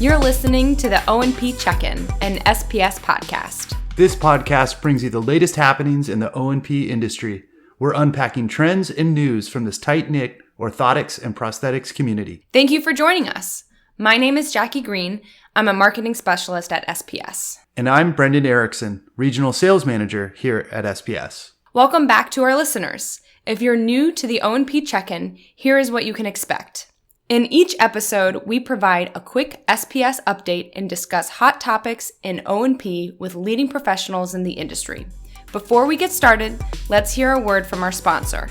You're listening to the O&P Check-in, an SPS podcast. This podcast brings you the latest happenings in the O&P industry. We're unpacking trends and news from this tight-knit orthotics and prosthetics community. Thank you for joining us. My name is Jacki Green. I'm a marketing specialist at SPS. And I'm Brendan Erickson, regional sales manager here at SPS. Welcome back to our listeners. If you're new to the O&P Check-in, here is what you can expect. In each episode, we provide a quick SPS update and discuss hot topics in O&P with leading professionals in the industry. Before we get started, let's hear a word from our sponsor.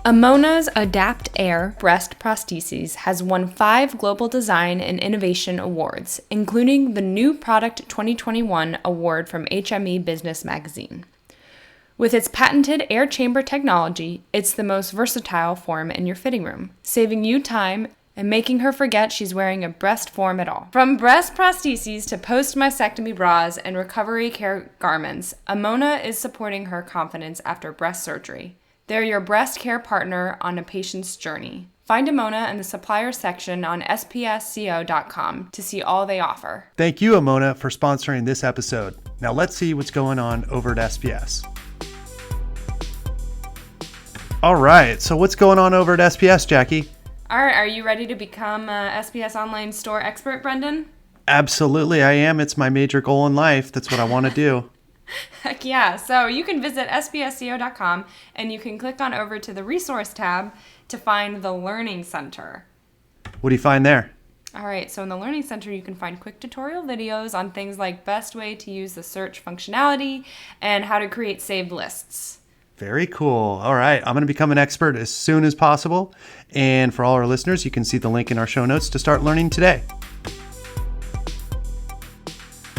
Amona's Adapt Air breast prostheses has won 5 Global Design and Innovation Awards, including the New Product 2021 award from HME Business Magazine. With its patented air chamber technology, it's the most versatile form in your fitting room, saving you time and making her forget she's wearing a breast form at all. From breast prostheses to post-mastectomy bras and recovery care garments, Amona is supporting her confidence after breast surgery. They're your breast care partner on a patient's journey. Find Amona in the supplier section on spsco.com to see all they offer. Thank you, Amona, for sponsoring this episode. Now let's see what's going on over at SPS. All right, so what's going on over at SPS, Jacki? All right, are you ready to become a SPS online store expert, Brendan? Absolutely, I am. It's my major goal in life. That's what I want to do. Heck yeah. So you can visit spsco.com and you can click on over to the resource tab to find the Learning Center. What do you find there? All right, so in the Learning Center, you can find quick tutorial videos on things like best way to use the search functionality and how to create saved lists. Very cool. All right. I'm going to become an expert as soon as possible. And for all our listeners, you can see the link in our show notes to start learning today.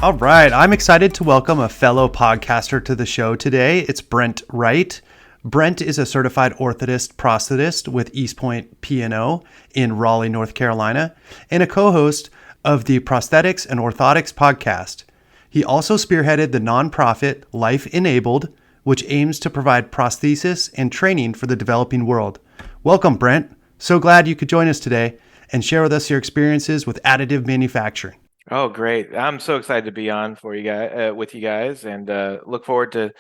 All right. I'm excited to welcome a fellow podcaster to the show today. It's Brent Wright. Brent is a certified orthotist prosthetist with EastPoint P&O in Raleigh, North Carolina, and a co-host of the Prosthetics and Orthotics podcast. He also spearheaded the nonprofit Life Enabled, which aims to provide prosthesis and training for the developing world. Welcome, Brent. So glad you could join us today and share with us your experiences with additive manufacturing. Oh, great. I'm so excited to be on for you guys, with you guys, and look forward to,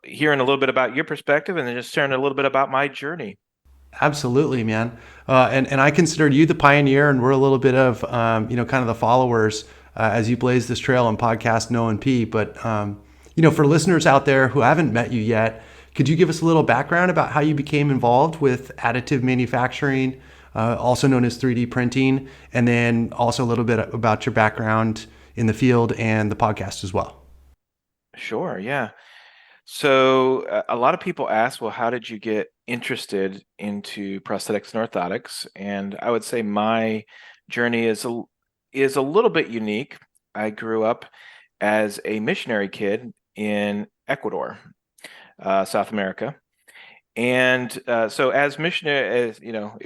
hearing a little bit about your perspective and then just sharing a little bit about my journey. Absolutely, man. And I consider you the pioneer, and we're a little bit of, kind of the followers as you blaze this trail on podcast and O&P. But, for listeners out there who haven't met you yet, could you give us a little background about how you became involved with additive manufacturing, also known as 3D printing, and then also a little bit about your background in the field and the podcast as well? Sure, yeah. So a lot of people ask, well, how did you get interested into prosthetics and orthotics? And I would say my journey is a little bit unique. I grew up as a missionary kid in Ecuador, South America. And so as missionary, if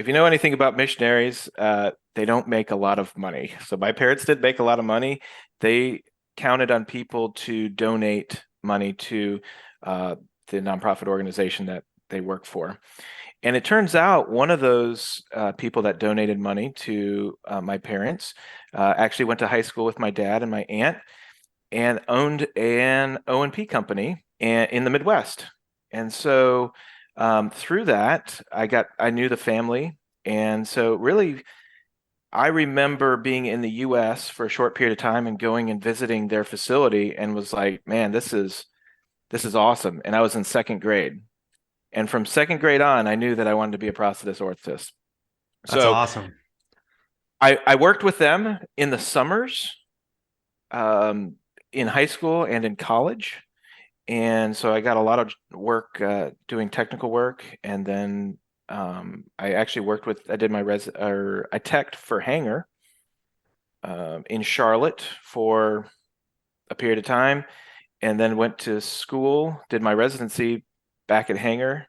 you know anything about missionaries, they don't make a lot of money. So my parents did make a lot of money. They counted on people to donate money to the nonprofit organization that they work for. And it turns out one of those people that donated money to my parents actually went to high school with my dad and my aunt, and owned an O&P company in the Midwest. And so through that, I knew the family. And so really, I remember being in the US for a short period of time and going and visiting their facility and was like, man, this is awesome. And I was in second grade. And from second grade on, I knew that I wanted to be a prosthetist orthotist. That's awesome. I worked with them in the summers, in high school and in college. And so I got a lot of work doing technical work. And then I actually I teched for Hanger in Charlotte for a period of time, and then went to school, did my residency back at Hanger,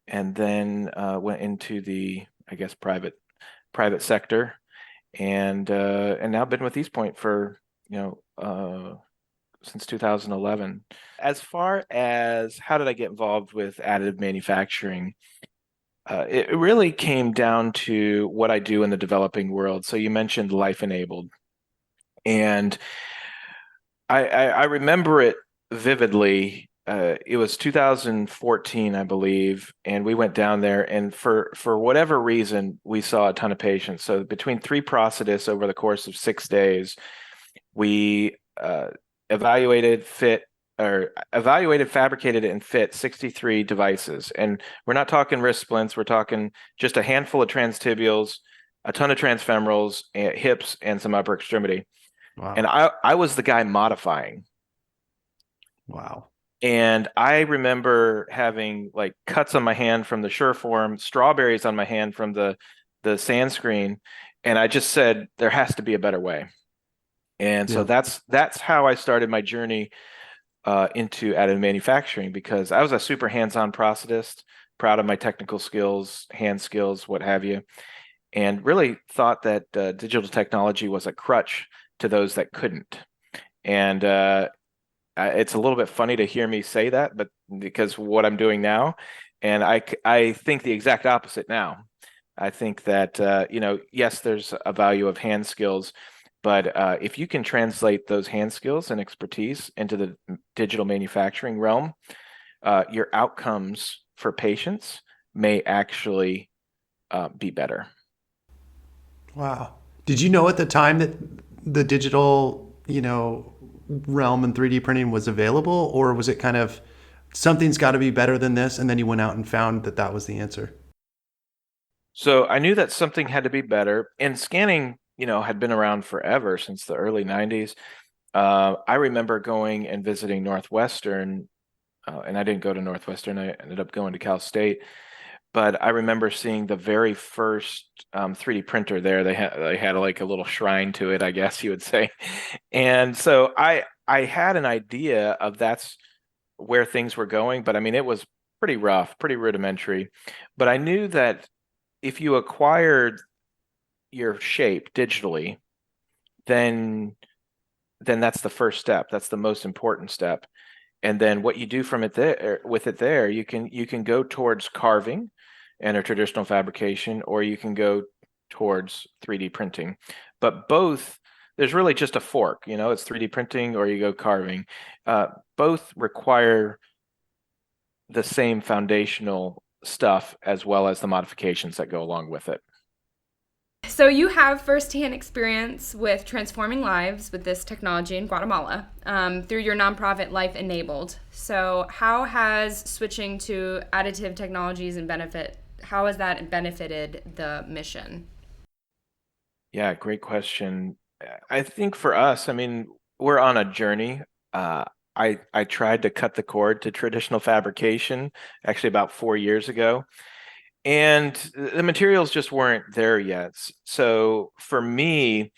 and then went into the, private sector, and now been with EastPoint for, since 2011. As far as how did I get involved with additive manufacturing, It really came down to what I do in the developing world. So you mentioned life enabled, and I remember it vividly. It was 2014, I believe, and we went down there, and for whatever reason, we saw a ton of patients. So between three prosthetists over the course of 6 days, we evaluated, fabricated, and fit 63 devices. And we're not talking wrist splints. We're talking just a handful of transtibials, a ton of transfemorals, hips, and some upper extremity. And Wow. I was the guy modifying. Wow. And I remember having like cuts on my hand from the Sureform, strawberries on my hand from the sand screen. And I just said, there has to be a better way. And so Yeah. that's how I started my journey into additive manufacturing, because I was a super hands-on prosthetist, proud of my technical skills, hand skills, what have you, and really thought that digital technology was a crutch to those that couldn't. And it's a little bit funny to hear me say that, but because what I'm doing now, and I think the exact opposite now. I think that yes, there's a value of hand skills, but if you can translate those hand skills and expertise into the digital manufacturing realm, your outcomes for patients may actually be better. Wow. Did you know at the time that the digital, realm and 3D printing was available, or was it kind of something's got to be better than this, and then you went out and found that that was the answer? So I knew that something had to be better, and scanning, had been around forever, since the early 90s. I remember going and visiting Northwestern, and I didn't go to Northwestern. I ended up going to Cal State. But I remember seeing the very first 3D printer there. They had like a little shrine to it, I guess you would say. And so I had an idea of that's where things were going, but I mean it was pretty rough, pretty rudimentary. But I knew that if you acquired your shape digitally, then that's the first step. That's the most important step. And then what you do from it there with it there, you can go towards carving and a traditional fabrication, or you can go towards 3D printing. But both, there's really just a fork, it's 3D printing or you go carving. Both require the same foundational stuff as well as the modifications that go along with it. So you have firsthand experience with transforming lives with this technology in Guatemala through your nonprofit Life Enabled. So how has switching to additive technologies how has that benefited the mission? Yeah, great question. I think for us, I mean, we're on a journey. I tried to cut the cord to traditional fabrication actually about 4 years ago, and the materials just weren't there yet. So for me,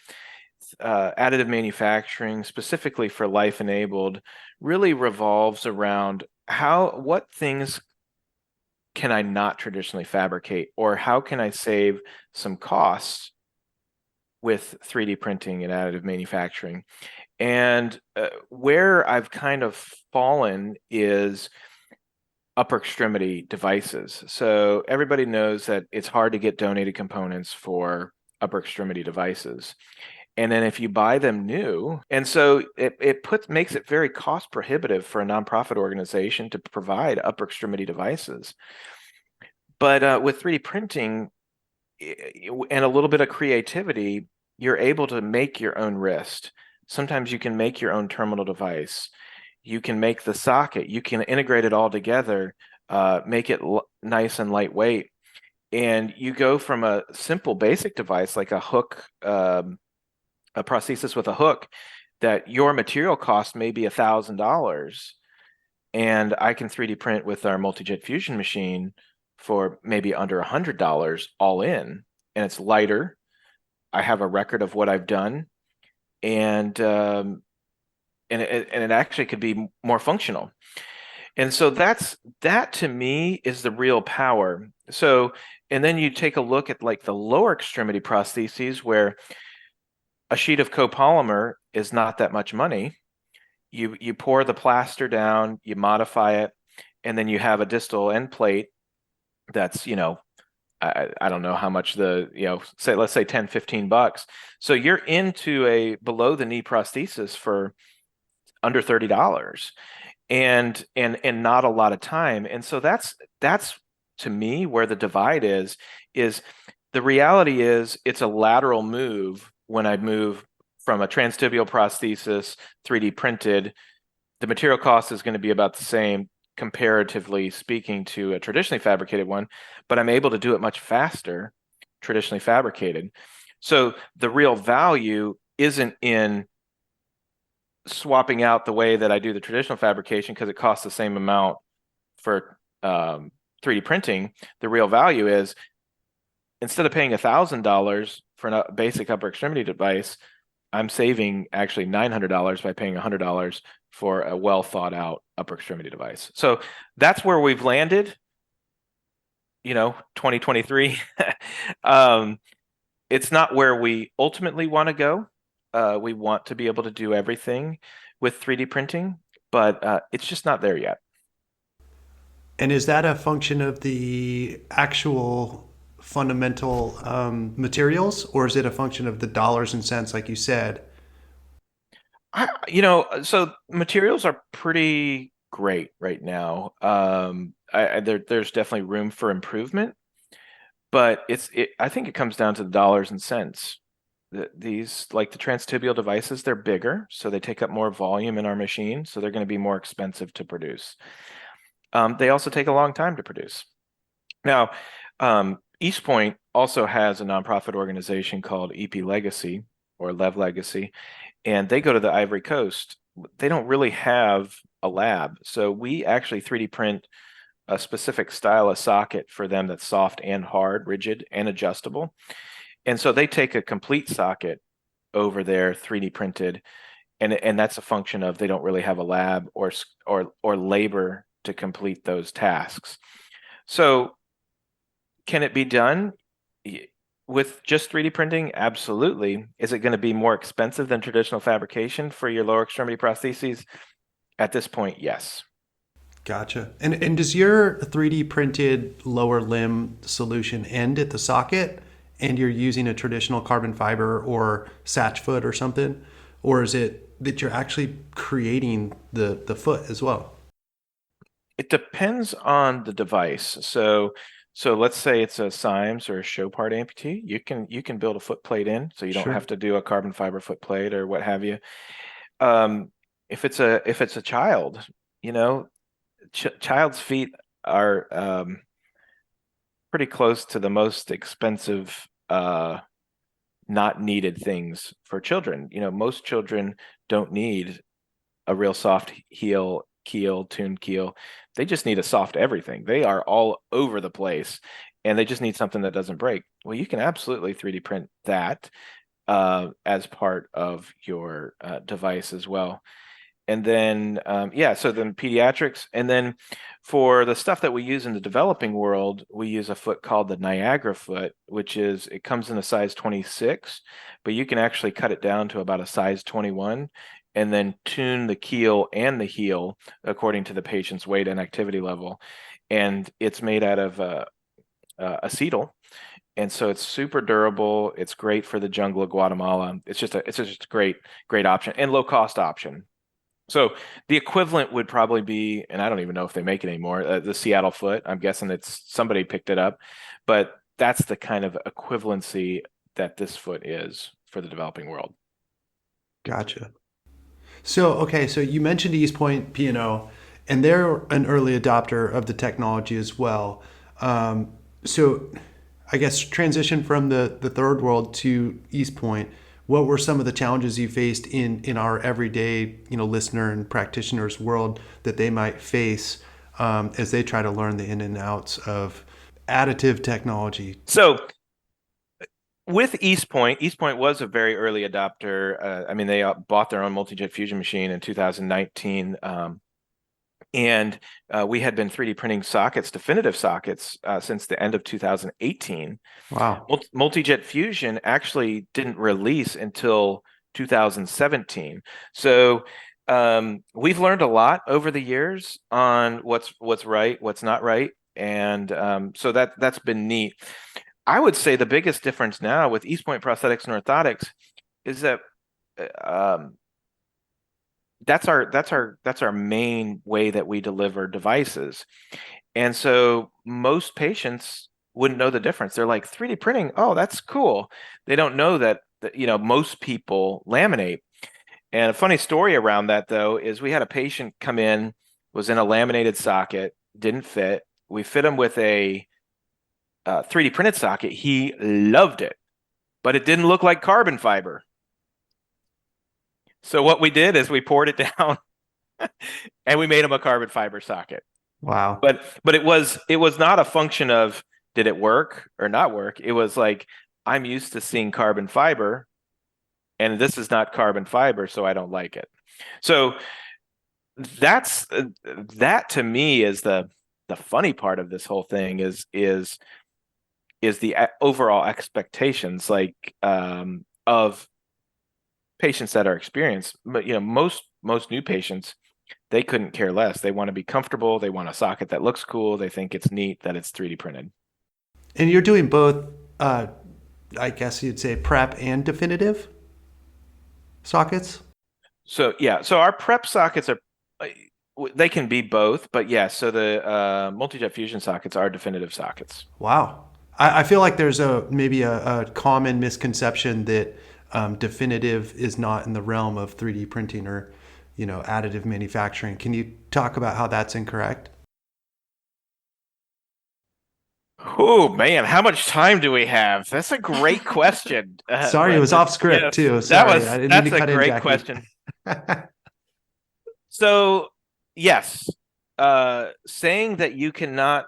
additive manufacturing, specifically for life enabled, really revolves around what things can I not traditionally fabricate, or how can I save some costs with 3D printing and additive manufacturing. And where I've kind of fallen is upper extremity devices. So everybody knows that it's hard to get donated components for upper extremity devices. And then if you buy them new, and so it makes it very cost prohibitive for a nonprofit organization to provide upper extremity devices. But with 3D printing and a little bit of creativity, you're able to make your own wrist. Sometimes you can make your own terminal device. You can make the socket. You can integrate it all together, make it nice and lightweight. And you go from a simple basic device like a hook, a prosthesis with a hook, that your material cost may be $1,000, and I can 3D print with our multi-jet fusion machine for maybe under $100 all in, and it's lighter. I have a record of what I've done, and it actually could be more functional. And so that to me is the real power. So, and then you take a look at like the lower extremity prostheses where a sheet of copolymer is not that much money. You pour the plaster down, you modify it, and then you have a distal end plate that's I don't know how much let's say 10, $15. So you're into a below the knee prosthesis for under $30 and not a lot of time. And so that's to me where the divide is the reality is it's a lateral move when I move from a transtibial prosthesis 3D printed. The material cost is going to be about the same, comparatively speaking, to a traditionally fabricated one, but I'm able to do it much faster, traditionally fabricated. So the real value isn't in swapping out the way that I do the traditional fabrication because it costs the same amount for 3D printing. The real value is instead of paying $1,000 for a basic upper extremity device, I'm saving actually $900 by paying $100 for a well thought out upper extremity device. So that's where we've landed, 2023. It's not where we ultimately want to go. We want to be able to do everything with 3D printing, but it's just not there yet. And is that a function of the actual fundamental materials, or is it a function of the dollars and cents, like you said? So materials are pretty great right now. There's definitely room for improvement, but I think it comes down to the dollars and cents. These, like the transtibial devices, they're bigger, so they take up more volume in our machine, so they're going to be more expensive to produce. They also take a long time to produce. Now, EastPoint also has a nonprofit organization called EP Legacy or Lev Legacy, and they go to the Ivory Coast. They don't really have a lab, so we actually 3D print a specific style of socket for them that's soft and hard, rigid and adjustable. And so they take a complete socket over there, 3D printed, and that's a function of they don't really have a lab or labor to complete those tasks. So can it be done with just 3D printing? Absolutely. Is it going to be more expensive than traditional fabrication for your lower extremity prostheses? At this point, yes. Gotcha. And does your 3D printed lower limb solution end at the socket and you're using a traditional carbon fiber or satch foot or something? Or is it that you're actually creating the foot as well? It depends on the device. So let's say it's a Symes or a show part amputee. You can build a foot plate in, so you don't have to do a carbon fiber foot plate or what have you. If it's a child, child's feet are pretty close to the most expensive not needed things for children. Most children don't need a real soft heel, tuned keel. They just need a soft everything. They are all over the place and they just need something that doesn't break. Well, you can absolutely 3D print that as part of your device as well. And then, so then pediatrics. And then for the stuff that we use in the developing world, we use a foot called the Niagara foot, it comes in a size 26, but you can actually cut it down to about a size 21 and then tune the keel and the heel according to the patient's weight and activity level. And it's made out of acetal. And so it's super durable. It's great for the jungle of Guatemala. It's just a great option and low cost option. So the equivalent would probably be, and I don't even know if they make it anymore, the Seattle foot. I'm guessing it's somebody picked it up, but that's the kind of equivalency that this foot is for the developing world. Gotcha. So you mentioned EastPoint P&O, and they're an early adopter of the technology as well. So I guess transition from the third world to EastPoint, what were some of the challenges you faced in our everyday, listener and practitioners world that they might face as they try to learn the in and outs of additive technology? So with EastPoint was a very early adopter. They bought their own multi-jet fusion machine in 2019. And we had been 3D printing definitive sockets, since the end of 2018. Wow. Multi-jet fusion actually didn't release until 2017. So we've learned a lot over the years on what's right, what's not right. And so that's been neat. I would say the biggest difference now with EastPoint Prosthetics and Orthotics is that that's our main way that we deliver devices. And so most patients wouldn't know the difference. They're like, 3D printing, oh, that's cool. They don't know that most people laminate. And a funny story around that, though, is we had a patient come in, was in a laminated socket, didn't fit. We fit him with a 3D printed socket. He loved it, but it didn't look like carbon fiber. So what we did is we poured it down and we made him a carbon fiber socket. Wow. But it was not a function of did it work or not work. It was like, I'm used to seeing carbon fiber, and this is not carbon fiber, so I don't like it. So that to me is the funny part of this whole thing is the overall expectations, like of patients that are experienced. But most new patients, they couldn't care less. They want to be comfortable. They want a socket that looks cool. They think it's neat that it's 3D printed. And you're doing both, I guess you'd say prep and definitive sockets? So yeah, so our prep sockets they can be both, but yeah, so the multi-jet fusion sockets are definitive sockets. Wow. I feel like there's maybe a common misconception that definitive is not in the realm of 3D printing or additive manufacturing. Can you talk about how that's incorrect? Oh man, how much time do we have? That's a great question. Sorry, it was off script too. Sorry, I didn't mean to cut in, Jacki. That's a great question. So yes, saying that you cannot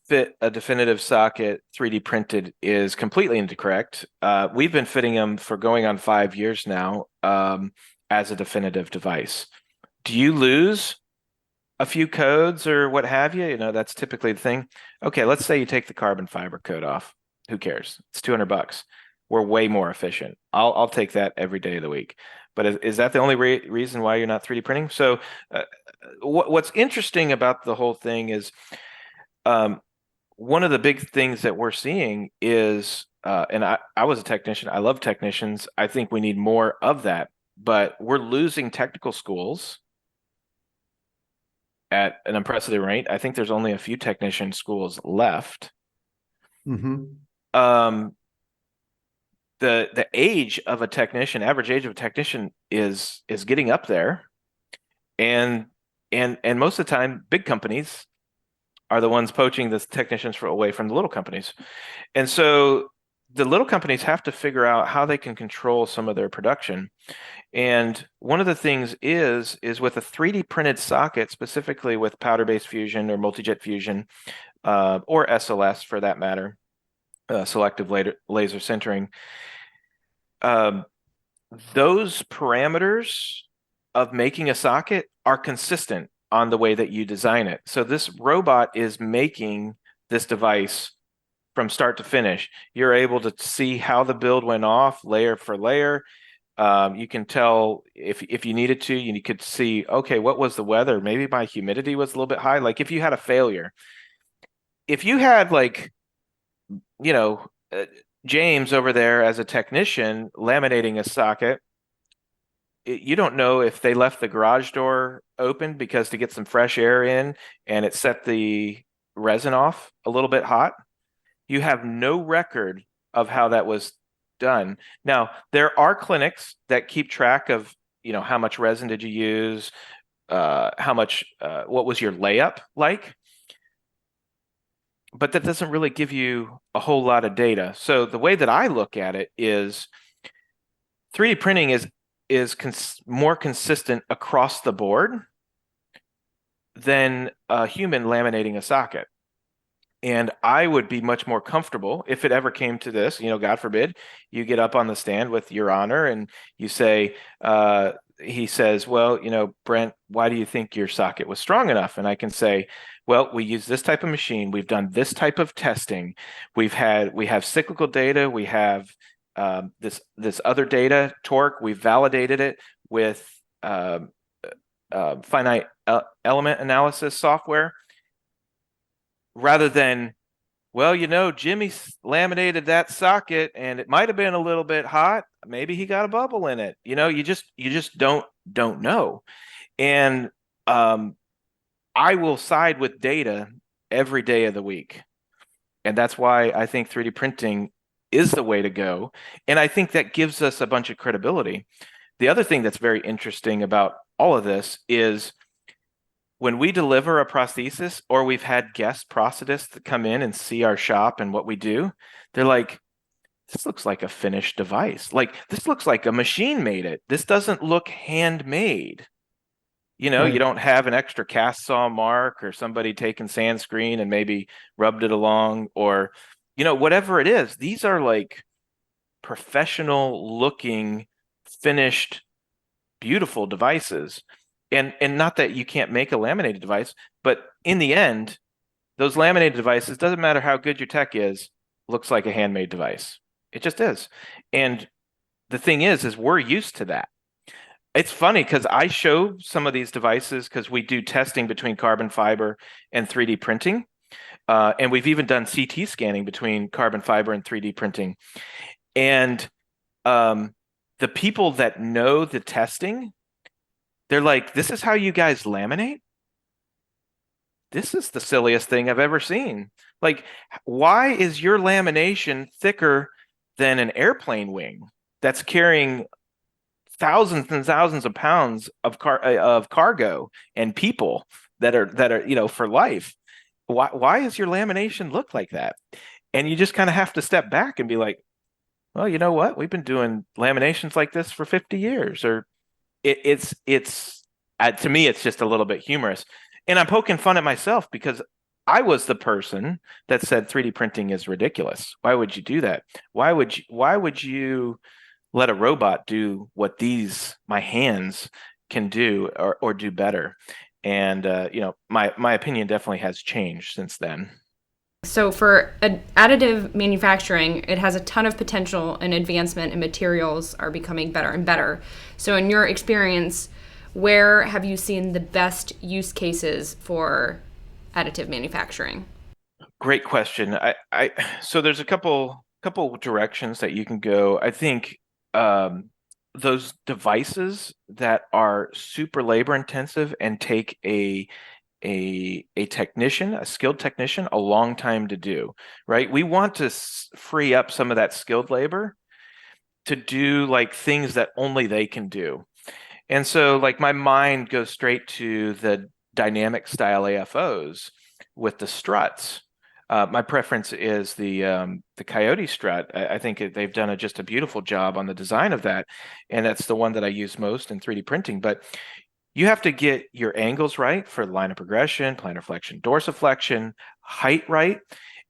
fit a definitive socket 3D printed is completely incorrect. We've been fitting them for going on 5 years now as a definitive device. Do you lose a few codes or what have you? That's typically the thing. Okay, let's say you take the carbon fiber code off. Who cares? It's $200. We're way more efficient. I'll take that every day of the week. But is that the only reason why you're not 3D printing? So what's interesting about the whole thing is one of the big things that we're seeing is, and I was a technician. I love technicians. I think we need more of that. But we're losing technical schools at an unprecedented rate. I think there's only a few technician schools left. Mm-hmm. The age of a technician, average age of a technician is getting up there, and most of the time, big companies are the ones poaching the technicians away from the little companies, and so the little companies have to figure out how they can control some of their production. And one of the things is with a 3D printed socket, specifically with powder-based fusion or multi-jet fusion, or SLS for that matter, selective laser sintering. Those parameters of making a socket are consistent on the way that you design it. So this robot is making this device from start to finish. You're able to see how the build went off layer for layer. You can tell if you needed to, you could see, okay, what was the weather? Maybe my humidity was a little bit high. Like if you had a failure, if you had James over there as a technician laminating a socket, you don't know if they left the garage door open because to get some fresh air in and it set the resin off a little bit hot. You have no record of how that was done. Now, there are clinics that keep track of, how much resin did you use, how much, what was your layup like? But that doesn't really give you a whole lot of data. So the way that I look at it is 3D printing is more consistent across the board than a human laminating a socket. And I would be much more comfortable if it ever came to this, God forbid, you get up on the stand with Your Honor and you say, he says, well, Brent, why do you think your socket was strong enough? And I can say, well, we use this type of machine. We've done this type of testing. We have cyclical data. We have this other data, torque. We've validated it with finite element analysis software. rather than, well, Jimmy laminated that socket and it might have been a little bit hot. Maybe he got a bubble in it. You just don't know. And I will side with data every day of the week. And that's why I think 3D printing is the way to go. And I think that gives us a bunch of credibility. The other thing that's very interesting about all of this is when we deliver a prosthesis, or we've had guest prosthetists that come in and see our shop and what we do, they're like, this looks like a finished device. Like, this looks like a machine made it. This doesn't look handmade. You Right. don't have an extra cast saw mark or somebody taking sand screen and maybe rubbed it along, or, whatever it is. These are like professional looking, finished, beautiful devices. And not that you can't make a laminated device, but in the end, those laminated devices, doesn't matter how good your tech is, looks like a handmade device. It just is. And the thing is we're used to that. It's funny because I show some of these devices because we do testing between carbon fiber and 3D printing. And we've even done CT scanning between carbon fiber and 3D printing. And the people that know the testing, they're like, this is how you guys laminate? This is the silliest thing I've ever seen. Like, why is your lamination thicker than an airplane wing that's carrying thousands and thousands of pounds of cargo and people that are for life? Why is your lamination look like that? And you just kind of have to step back and be like, well, you know what? We've been doing laminations like this for 50 years. Or it's to me, it's just a little bit humorous. And I'm poking fun at myself because I was the person that said 3D printing is ridiculous. Why would you do that? Why would you let a robot do what my hands can do, or do better? And my opinion definitely has changed since then. So for additive manufacturing, it has a ton of potential, and advancement in materials are becoming better and better. So in your experience, where have you seen the best use cases for additive manufacturing? Great question. So there's a couple directions that you can go. I think those devices that are super labor intensive and take a technician, a skilled technician, a long time to do, right? We want to free up some of that skilled labor to do like things that only they can do. And so like my mind goes straight to the dynamic style AFOs with the struts. My preference is the Coyote strut. I think they've done just a beautiful job on the design of that, and that's the one that I use most in 3D printing. But you have to get your angles right for line of progression, plantar flexion, dorsiflexion, height right,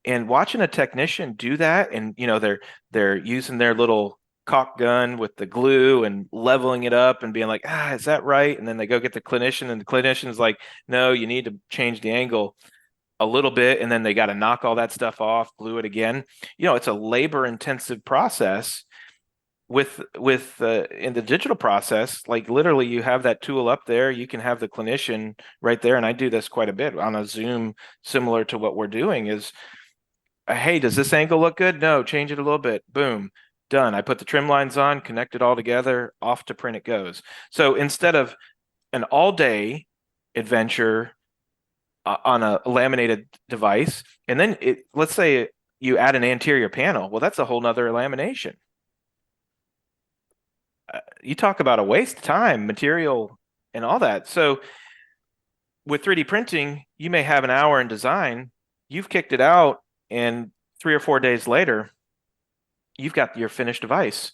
and watching a technician do that, and they're using their little caulk gun with the glue and leveling it up and being like, is that right? And then they go get the clinician, and the clinician's like, no, you need to change the angle a little bit, and then they got to knock all that stuff off, glue it again. It's a labor intensive process. With in the digital process, like literally you have that tool up there, you can have the clinician right there. And I do this quite a bit on a Zoom, similar to what we're doing is, hey, does this angle look good? No, change it a little bit. Boom, done. I put the trim lines on, connect it all together, off to print it goes. So instead of an all day adventure on a laminated device, and then let's say you add an anterior panel, well, that's a whole nother lamination. You talk about a waste of time, material, and all that. So with 3D printing, you may have an hour in design, you've kicked it out, and 3 or 4 days later, you've got your finished device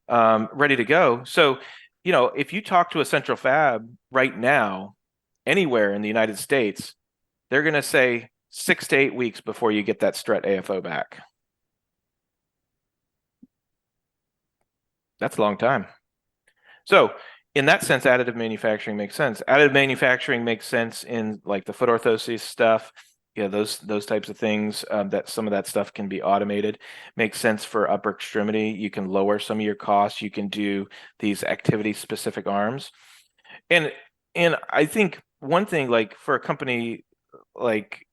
ready to go. So, if you talk to a central fab right now, anywhere in the United States, they're going to say 6 to 8 weeks before you get that strut AFO back. That's a long time. So in that sense, additive manufacturing makes sense. Additive manufacturing makes sense in like the foot orthosis stuff. Those types of things, that some of that stuff can be automated. Makes sense for upper extremity. You can lower some of your costs. You can do these activity specific arms. And I think one thing, like for a company like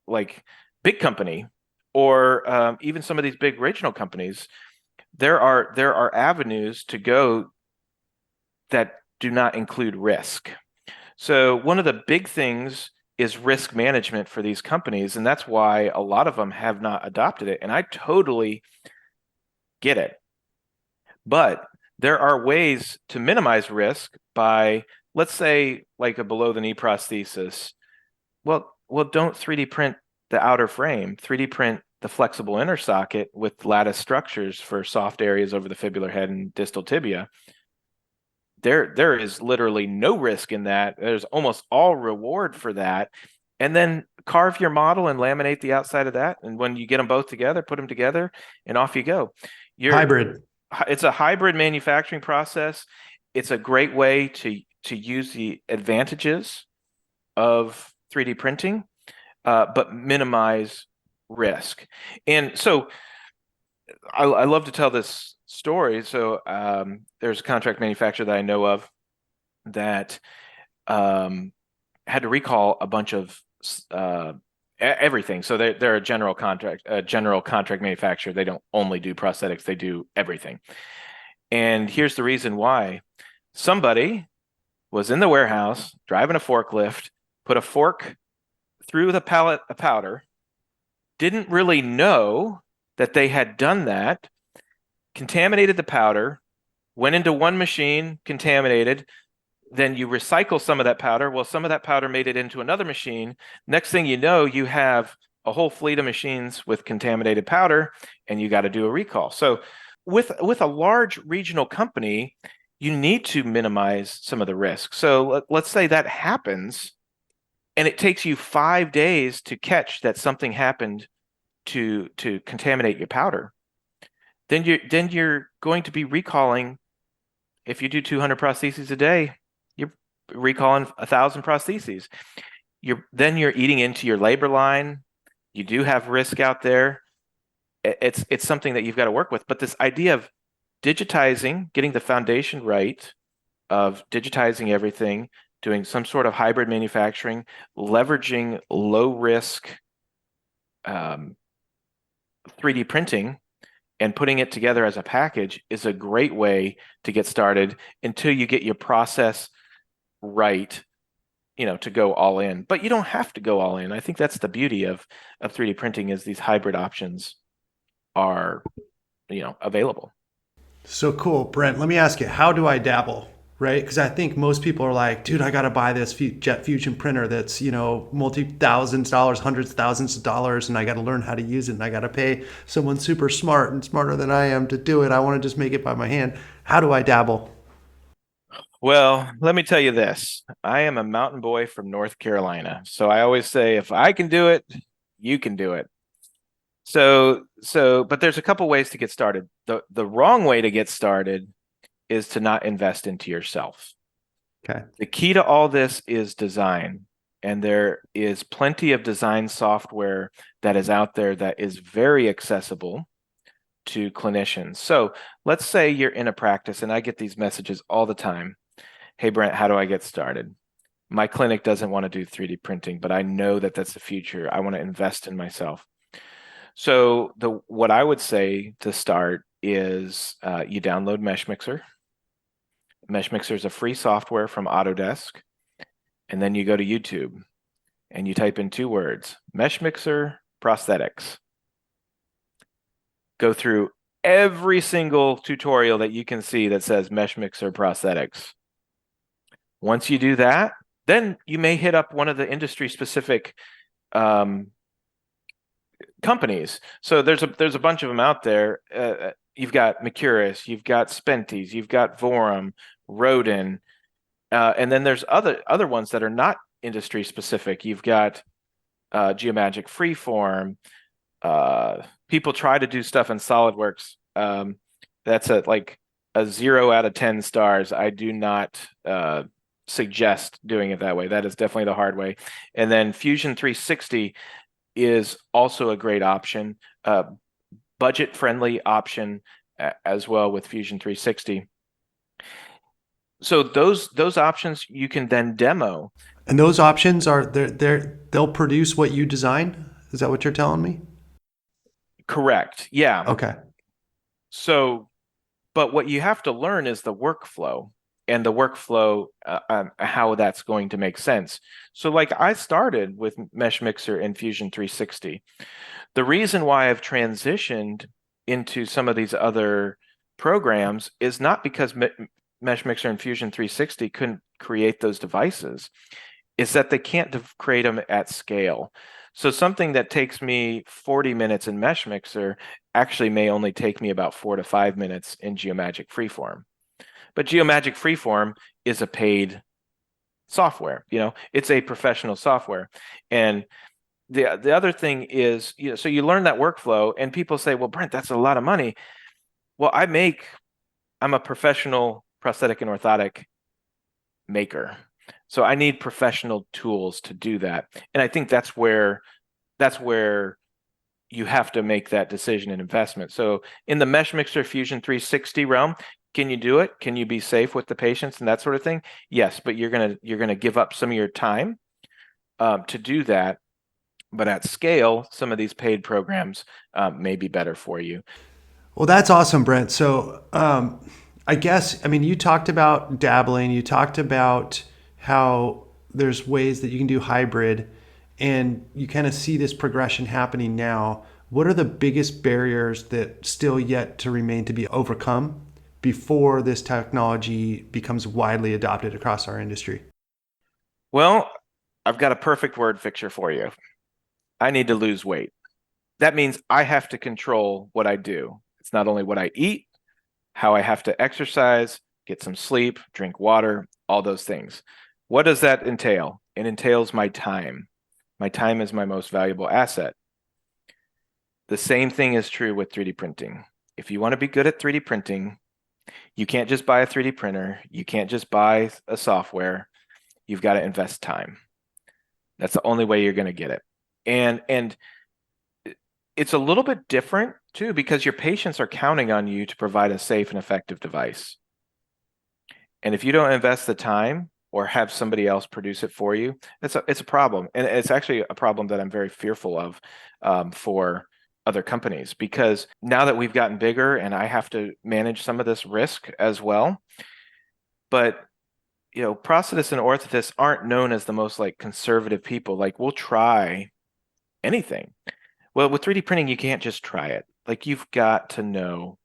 big company, or even some of these big regional companies, there are avenues to go that do not include risk. So one of the big things is risk management for these companies, and that's why a lot of them have not adopted it. And I totally get it. But there are ways to minimize risk by, let's say, like a below the knee prosthesis. Well, don't 3D print the outer frame. 3D print the flexible inner socket with lattice structures for soft areas over the fibular head and distal tibia. There is literally no risk in that. There's almost all reward for that. And then carve your model and laminate the outside of that. And when you get them both together, put them together, and off you go. Hybrid. It's a hybrid manufacturing process. It's a great way to use the advantages of 3D printing, but minimize risk. And so I love to tell this story. So there's a contract manufacturer that I know of that had to recall a bunch of everything. So they're a general contract manufacturer. They don't only do prosthetics, they do everything. And here's the reason why. Somebody was in the warehouse driving a forklift, put a fork through the pallet of powder, didn't really know that they had done that, contaminated the powder, went into one machine, contaminated, then you recycle some of that powder. Well, some of that powder made it into another machine. Next thing you know, you have a whole fleet of machines with contaminated powder, and you got to do a recall. So with a large regional company, you need to minimize some of the risk. So let's say that happens, and it takes you 5 days to catch that something happened to contaminate your powder. Then you're going to be recalling. If you do 200 prostheses a day, you're recalling 1,000 prostheses. You're eating into your labor line. You do have risk out there. It's something that you've got to work with. But this idea of digitizing, getting the foundation right, of digitizing everything, doing some sort of hybrid manufacturing, leveraging low risk 3D printing, and putting it together as a package is a great way to get started until you get your process right, to go all in. But you don't have to go all in. I think that's the beauty of 3D printing, is these hybrid options are, available. So cool. Brent, let me ask you, how do I dabble? Right? Because I think most people are like, dude, I got to buy this Jet Fusion printer that's, multi-thousands of dollars, hundreds of thousands of dollars, and I got to learn how to use it, and I got to pay someone super smart and smarter than I am to do it. I want to just make it by my hand. How do I dabble? Well, let me tell you this. I am a mountain boy from North Carolina. So I always say, if I can do it, you can do it. But there's a couple ways to get started. The wrong way to get started is to not invest into yourself. Okay. The key to all this is design. And there is plenty of design software that is out there that is very accessible to clinicians. So let's say you're in a practice, and I get these messages all the time. Hey, Brent, how do I get started? My clinic doesn't want to do 3D printing, but I know that that's the future. I want to invest in myself. So what I would say to start is you download MeshMixer. MeshMixer is a free software from Autodesk. And then you go to YouTube and you type in 2 words, MeshMixer Prosthetics. Go through every single tutorial that you can see that says MeshMixer Prosthetics. Once you do that, then you may hit up one of the industry-specific companies. So there's a bunch of them out there. You've got Mercurus, you've got Spenties, you've got Vorum, Rodin, and then there's other ones that are not industry-specific. You've got Geomagic Freeform. People try to do stuff in SolidWorks. That's like a 0 out of 10 stars. I do not suggest doing it that way. That is definitely the hard way. And then Fusion 360 is also a great option, budget-friendly option as well with Fusion 360. So those options you can then demo. And those options are they'll produce what you design. Is that what you're telling me? Correct. Yeah. Okay. So, but what you have to learn is the workflow and the workflow, how that's going to make sense. So like I started with Mesh Mixer and Fusion 360. The reason why I've transitioned into some of these other programs is not because Mesh Mixer and Fusion 360 couldn't create those devices, is that they can't create them at scale. So something that takes me 40 minutes in Mesh Mixer actually may only take me about 4 to 5 minutes in Geomagic Freeform. But Geomagic Freeform is a paid software, it's a professional software. And the other thing is, so you learn that workflow and people say, well, Brent, that's a lot of money. Well, I'm a professional prosthetic and orthotic maker. So I need professional tools to do that. And I think that's where you have to make that decision and investment. So in the Mesh Mixer Fusion 360 realm, can you do it? Can you be safe with the patients and that sort of thing? Yes, but you're gonna give up some of your time to do that. But at scale, some of these paid programs may be better for you. Well, that's awesome, Brent. So you talked about dabbling, you talked about how there's ways that you can do hybrid, and you kind of see this progression happening now. What are the biggest barriers that still yet to remain to be overcome before this technology becomes widely adopted across our industry? Well, I've got a perfect word fixture for you. I need to lose weight. That means I have to control what I do. It's not only what I eat, how I have to exercise, get some sleep, drink water, all those things. What does that entail? It entails my time. My time is my most valuable asset. The same thing is true with 3D printing. If you want to be good at 3D printing, you can't just buy a 3D printer. You can't just buy a software. You've got to invest time. That's the only way you're going to get it. And it's a little bit different too, because your patients are counting on you to provide a safe and effective device. And if you don't invest the time or have somebody else produce it for you, it's a problem. And it's actually a problem that I'm very fearful of for other companies, because now that we've gotten bigger and I have to manage some of this risk as well. But prosthetists and orthotists aren't known as the most like conservative people. Like we'll try anything. Well, with 3D printing, you can't just try it. Like you've got to know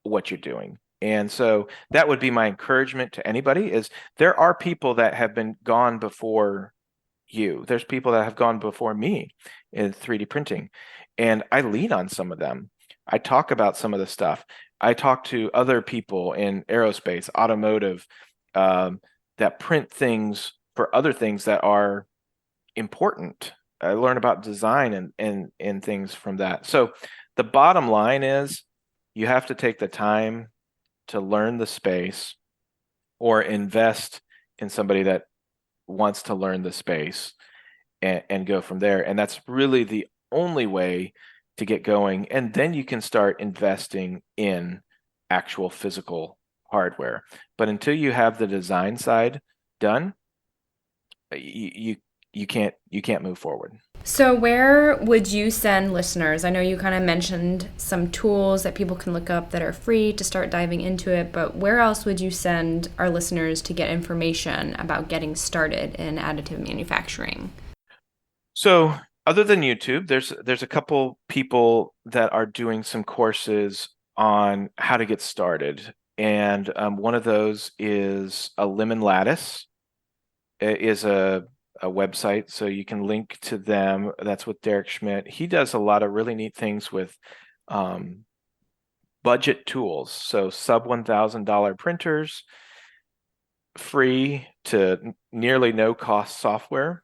what you're doing. And so that would be my encouragement to anybody is there are people that have been gone before you. There's people that have gone before me in 3D printing. And I lean on some of them. I talk about some of the stuff. I talk to other people in aerospace, automotive, that print things for other things that are important. I learn about design and things from that. So the bottom line is you have to take the time to learn the space or invest in somebody that wants to learn the space and go from there. And that's really the only way to get going. And then you can start investing in actual physical hardware. But until you have the design side done, you can't move forward. So where would you send listeners? I know you kind of mentioned some tools that people can look up that are free to start diving into it, but where else would you send our listeners to get information about getting started in additive manufacturing? So other than YouTube, there's a couple people that are doing some courses on how to get started. And one of those is a Lemon Lattice. It is a website, so you can link to them. That's with Derek Schmidt. He does a lot of really neat things with budget tools. So sub $1,000 printers, free to nearly no cost software.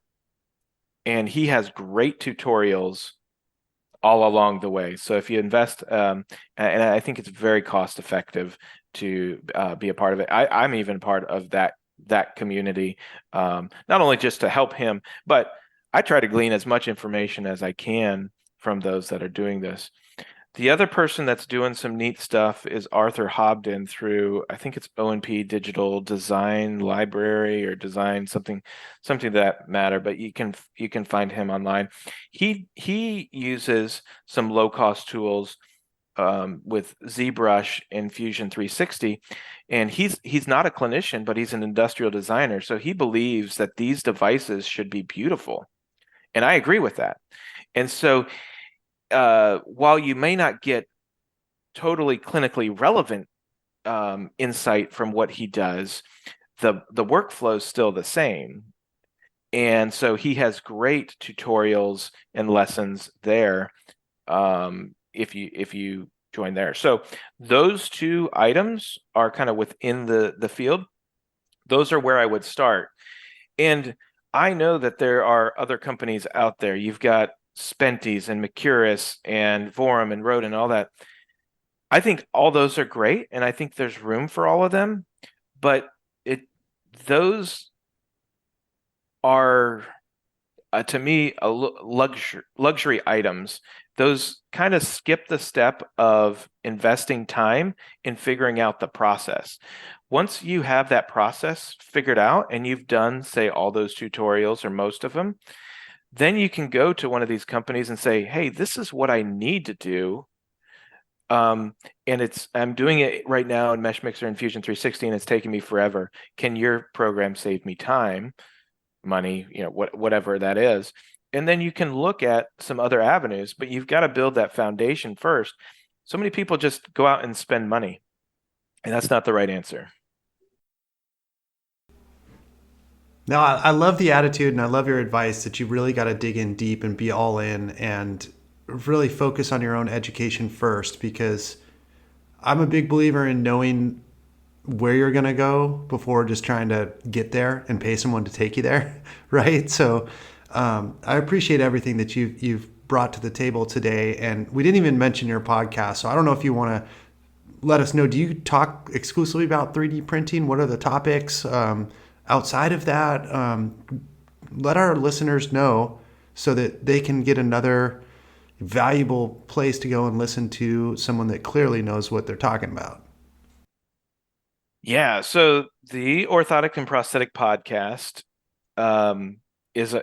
And he has great tutorials all along the way. So if you invest, and I think it's very cost effective to be a part of it. I'm even part of that community, not only just to help him, but I try to glean as much information as I can from those that are doing this. The other person that's doing some neat stuff is Arthur Hobden through, I think it's O&P Digital Design Library or Design something to that matter, but you can find him online. He uses some low cost tools with ZBrush and Fusion 360, and he's not a clinician, but he's an industrial designer, so he believes that these devices should be beautiful, and I agree with that. And so while you may not get totally clinically relevant insight from what he does, the workflow is still the same. And so he has great tutorials and lessons there if you join there. So those two items are kind of within the field. Those are where I would start. And I know that there are other companies out there. You've got Spenties and Mercurus and Vorum and Rode and all that. I think all those are great, and I think there's room for all of them, but those are to me luxury items. Those kind of skip the step of investing time in figuring out the process. Once you have that process figured out and you've done, say, all those tutorials or most of them, then you can go to one of these companies and say, hey, this is what I need to do. And I'm doing it right now in Mesh Mixer and Fusion 360, and it's taking me forever. Can your program save me time, money, whatever that is? And then you can look at some other avenues, but you've got to build that foundation first. So many people just go out and spend money, and that's not the right answer. No, I love the attitude, and I love your advice that you really got to dig in deep and be all in and really focus on your own education first, because I'm a big believer in knowing where you're going to go before just trying to get there and pay someone to take you there, right? So I appreciate everything that you've brought to the table today. And we didn't even mention your podcast, so I don't know if you want to let us know, do you talk exclusively about 3D printing? What are the topics? Outside of that, let our listeners know so that they can get another valuable place to go and listen to someone that clearly knows what they're talking about. Yeah, so the Orthotic and Prosthetic Podcast is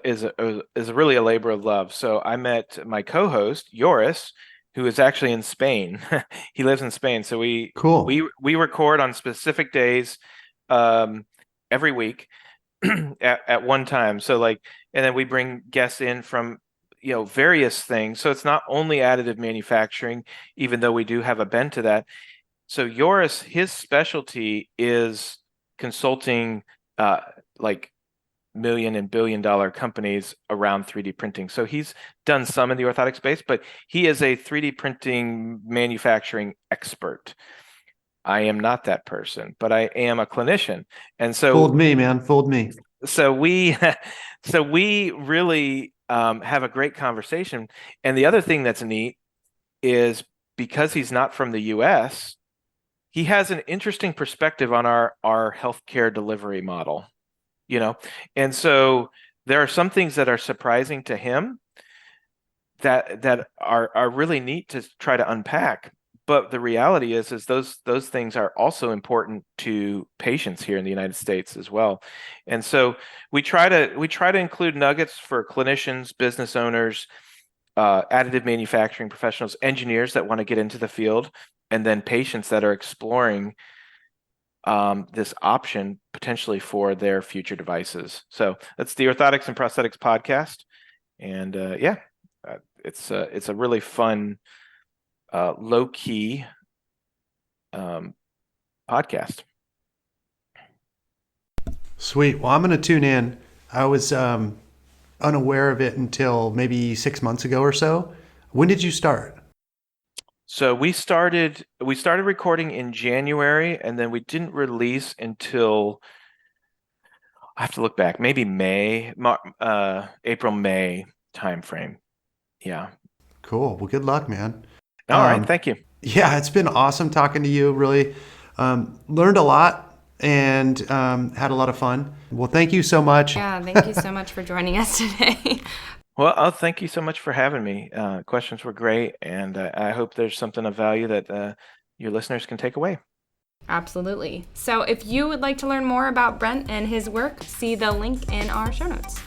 really a labor of love. So I met my co-host Joris, who is actually in Spain. He lives in Spain, so we record on specific days every week at one time. So and then we bring guests in from various things. So it's not only additive manufacturing, even though we do have a bent to that. So Joris, his specialty is consulting million and billion dollar companies around 3D printing. So he's done some in the orthotic space, but he is a 3D printing manufacturing expert. I am not that person, but I am a clinician. And so fooled me, man, fooled me. So we really have a great conversation. And the other thing that's neat is because he's not from the US, he has an interesting perspective on our healthcare delivery model, And so there are some things that are surprising to him that are really neat to try to unpack. But the reality is those things are also important to patients here in the United States as well. And so we try to include nuggets for clinicians, business owners, additive manufacturing professionals, engineers that want to get into the field, and then patients that are exploring this option potentially for their future devices. So that's the Orthotics and Prosthetics Podcast. And it's a really fun, low-key podcast. Sweet. Well, I'm going to tune in. I was unaware of it until maybe 6 months ago or so. When did you start? So we started recording in January, and then we didn't release until, I have to look back, maybe April, May timeframe. Yeah. Cool. Well, good luck, man. All right. Thank you. Yeah, it's been awesome talking to you. Really learned a lot and had a lot of fun. Well, thank you so much. Yeah, thank you so much for joining us today. Well, thank you so much for having me. Questions were great, and I hope there's something of value that your listeners can take away. Absolutely. So if you would like to learn more about Brent and his work, see the link in our show notes.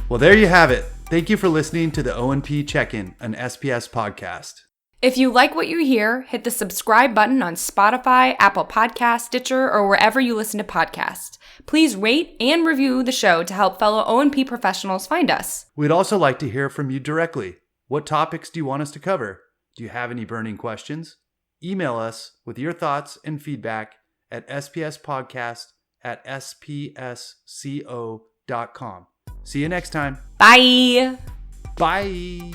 Well, there you have it. Thank you for listening to the O&P Check-in, an SPS podcast. If you like what you hear, hit the subscribe button on Spotify, Apple Podcasts, Stitcher, or wherever you listen to podcasts. Please rate and review the show to help fellow O&P professionals find us. We'd also like to hear from you directly. What topics do you want us to cover? Do you have any burning questions? Email us with your thoughts and feedback at spspodcast@spsco.com. See you next time. Bye. Bye.